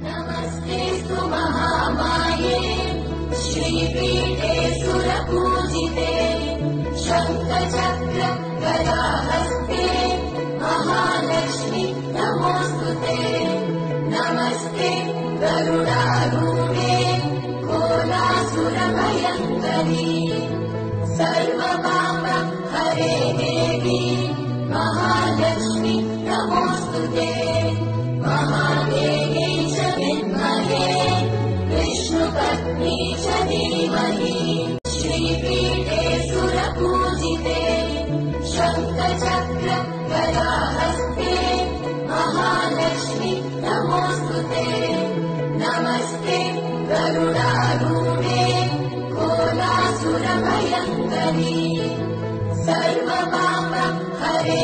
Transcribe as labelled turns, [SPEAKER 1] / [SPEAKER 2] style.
[SPEAKER 1] नमस्तेऽस्तु महामाये श्रीपीठे सुरपूजिते शङ्खचक्र गदाहस्ते महालक्ष्मी नमोऽस्तुते। नमस्ते गरुडारूढे कोलासुरभयङ्करी सर्वपाप हरे देवी महालक्ष्मी नमोऽस्तुते। महादेवी च विद्महे विष्णुपत्नी च धीमहि श्रीपीठे सुरपूजिते शङ्खचक्र गदाहस्ते महालक्ष्मी नमोऽस्तुते। नमस्ते गरुडारूढे कोलासुरभयङ्करी सर्वपाप हरे